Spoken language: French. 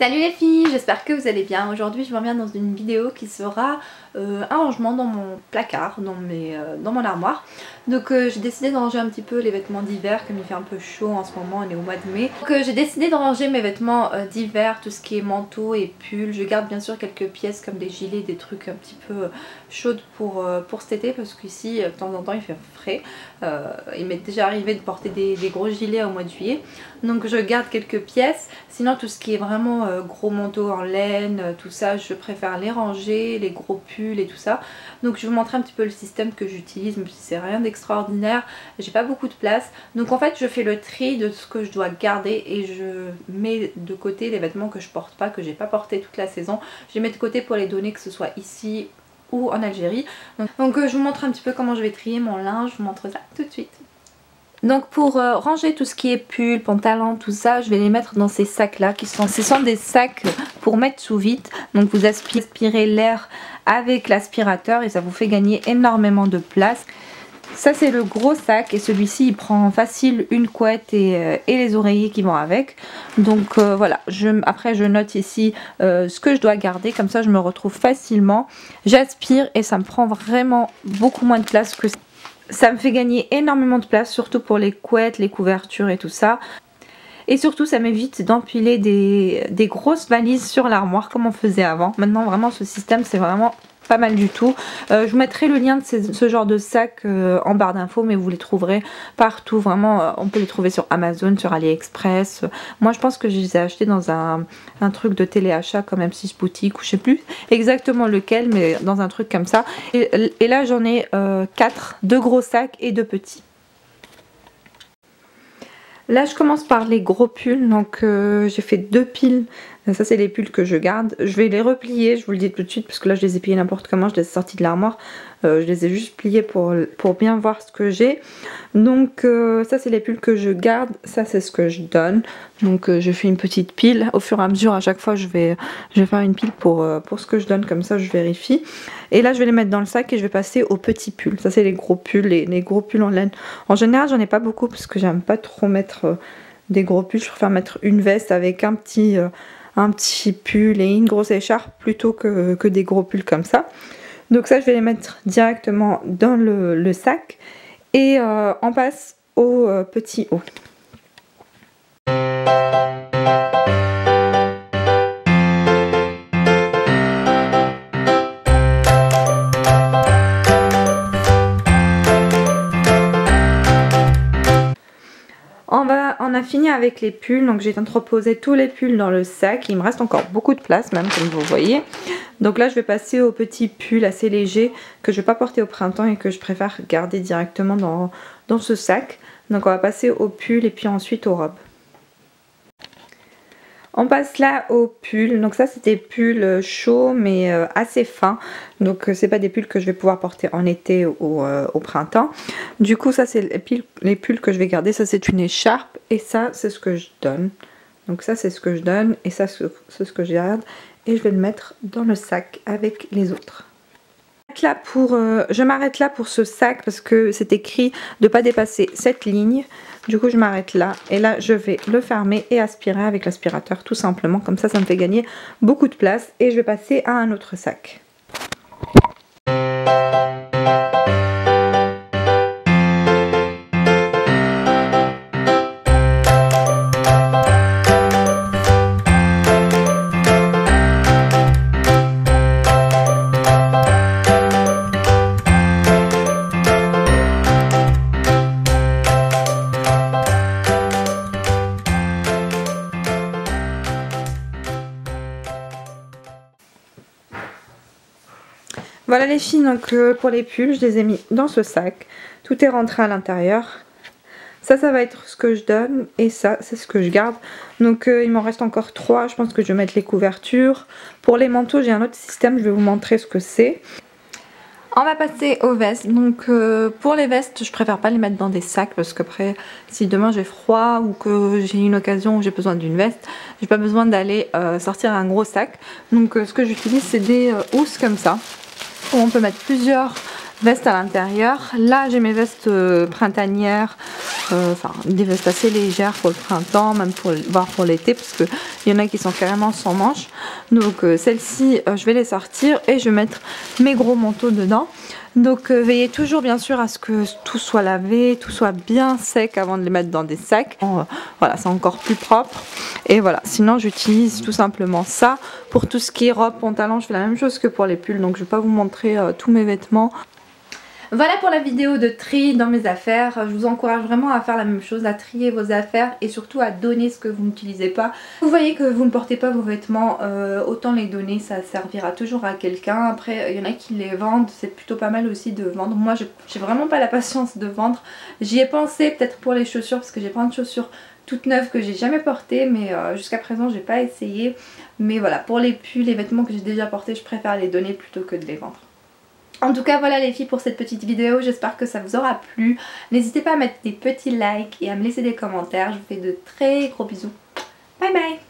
Salut les filles, j'espère que vous allez bien. Aujourd'hui je vous reviens dans une vidéo qui sera un rangement dans mon placard, dans mon armoire. Donc j'ai décidé de ranger un petit peu les vêtements d'hiver comme il fait un peu chaud en ce moment, on est au mois de mai. Donc j'ai décidé de ranger mes vêtements d'hiver, tout ce qui est manteau et pull. Je garde bien sûr quelques pièces comme des gilets, des trucs un petit peu chaudes pour cet été parce qu'ici de temps en temps il fait frais. Il m'est déjà arrivé de porter des gros gilets au mois de juillet. Donc je garde quelques pièces. Sinon tout ce qui est vraiment gros manteaux en laine, tout ça je préfère les ranger, les gros pulls et tout ça. Donc je vais vous montrer un petit peu le système que j'utilise, même si c'est rien d'extraordinaire, j'ai pas beaucoup de place. Donc en fait je fais le tri de ce que je dois garder et je mets de côté les vêtements que je porte pas, que j'ai pas porté toute la saison. Je les mets de côté pour les donner, que ce soit ici ou en Algérie. Donc je vous montre un petit peu comment je vais trier mon linge, je vous montre ça tout de suite. Donc pour ranger tout ce qui est pull, pantalon, tout ça, je vais les mettre dans ces sacs là ce sont des sacs pour mettre sous vide. Donc vous aspirez l'air avec l'aspirateur et ça vous fait gagner énormément de place. Ça c'est le gros sac et celui-ci il prend facile une couette et les oreillers qui vont avec. Donc voilà, après je note ici ce que je dois garder, comme ça je me retrouve facilement. J'aspire et ça me prend vraiment beaucoup moins de place que ça. Ça me fait gagner énormément de place, surtout pour les couettes, les couvertures et tout ça. Et surtout ça m'évite d'empiler des grosses valises sur l'armoire comme on faisait avant. Maintenant vraiment ce système c'est vraiment pas mal du tout. Je vous mettrai le lien de ce genre de sac en barre d'infos, mais vous les trouverez partout. Vraiment on peut les trouver sur Amazon, sur AliExpress. Moi je pense que je les ai achetés dans un truc de téléachat comme M6 boutique ou je sais plus exactement lequel, mais dans un truc comme ça. Et là j'en ai 4, 2 gros sacs et 2 petits. Là je commence par les gros pulls, donc j'ai fait 2 piles, ça c'est les pulls que je garde. Je vais les replier, je vous le dis tout de suite parce que là je les ai pliés n'importe comment, je les ai sortis de l'armoire. Je les ai juste pliés pour bien voir ce que j'ai. Donc ça c'est les pulls que je garde, ça c'est ce que je donne. Donc je fais une petite pile, au fur et à mesure à chaque fois je vais faire une pile pour ce que je donne, comme ça je vérifie. Et là je vais les mettre dans le sac et je vais passer aux petits pulls. Ça c'est les gros pulls, les gros pulls en laine. En général j'en ai pas beaucoup parce que j'aime pas trop mettre des gros pulls. Je préfère mettre une veste avec un petit pull et une grosse écharpe plutôt que des gros pulls comme ça. Donc ça je vais les mettre directement dans le sac et on passe au petit haut. On a fini avec les pulls, donc j'ai entreposé tous les pulls dans le sac. Il me reste encore beaucoup de place même, comme vous voyez. Donc là je vais passer aux petits pulls assez légers que je ne vais pas porter au printemps et que je préfère garder directement dans ce sac. Donc on va passer aux pulls et puis ensuite aux robes. On passe là aux pulls. Donc ça c'est des pulls chauds mais assez fins. Donc c'est pas des pulls que je vais pouvoir porter en été ou au printemps. Du coup ça c'est les pulls que je vais garder. Ça c'est une écharpe et ça c'est ce que je donne. Donc ça c'est ce que je donne et ça c'est ce que je garde. Et je vais le mettre dans le sac avec les autres. Je m'arrête là pour ce sac parce que c'est écrit de ne pas dépasser cette ligne. Du coup je m'arrête là et là je vais le fermer et aspirer avec l'aspirateur tout simplement. Comme ça me fait gagner beaucoup de place et je vais passer à un autre sac. Voilà les filles, donc pour les pulls, je les ai mis dans ce sac. Tout est rentré à l'intérieur. Ça va être ce que je donne et ça, c'est ce que je garde. Donc il m'en reste encore 3. Je pense que je vais mettre les couvertures. Pour les manteaux, j'ai un autre système. Je vais vous montrer ce que c'est. On va passer aux vestes. Donc pour les vestes, je préfère pas les mettre dans des sacs parce qu'après, si demain j'ai froid ou que j'ai une occasion où j'ai besoin d'une veste, j'ai pas besoin d'aller sortir un gros sac. Donc ce que j'utilise, c'est des housses comme ça, où on peut mettre plusieurs vestes à l'intérieur. Là j'ai mes vestes printanières enfin des vestes assez légères pour le printemps, même voire pour l'été, parce qu'il y en a qui sont carrément sans manches. Donc celles-ci, je vais les sortir et je vais mettre mes gros manteaux dedans. Donc veillez toujours bien sûr à ce que tout soit lavé, tout soit bien sec avant de les mettre dans des sacs. Voilà, c'est encore plus propre. Et voilà, sinon j'utilise tout simplement ça. Pour tout ce qui est robe, pantalon, je fais la même chose que pour les pulls. Donc je ne vais pas vous montrer tous mes vêtements. Voilà pour la vidéo de tri dans mes affaires. Je vous encourage vraiment à faire la même chose, à trier vos affaires et surtout à donner ce que vous n'utilisez pas. Vous voyez que vous ne portez pas vos vêtements, autant les donner, ça servira toujours à quelqu'un. Après il y en a qui les vendent, c'est plutôt pas mal aussi de vendre. Moi j'ai vraiment pas la patience de vendre. J'y ai pensé peut-être pour les chaussures parce que j'ai plein de chaussures toutes neuves que j'ai jamais portées, mais jusqu'à présent j'ai pas essayé. Mais voilà, pour les pulls, les vêtements que j'ai déjà portés, je préfère les donner plutôt que de les vendre. En tout cas voilà les filles pour cette petite vidéo, j'espère que ça vous aura plu. N'hésitez pas à mettre des petits likes et à me laisser des commentaires. Je vous fais de très gros bisous. Bye bye.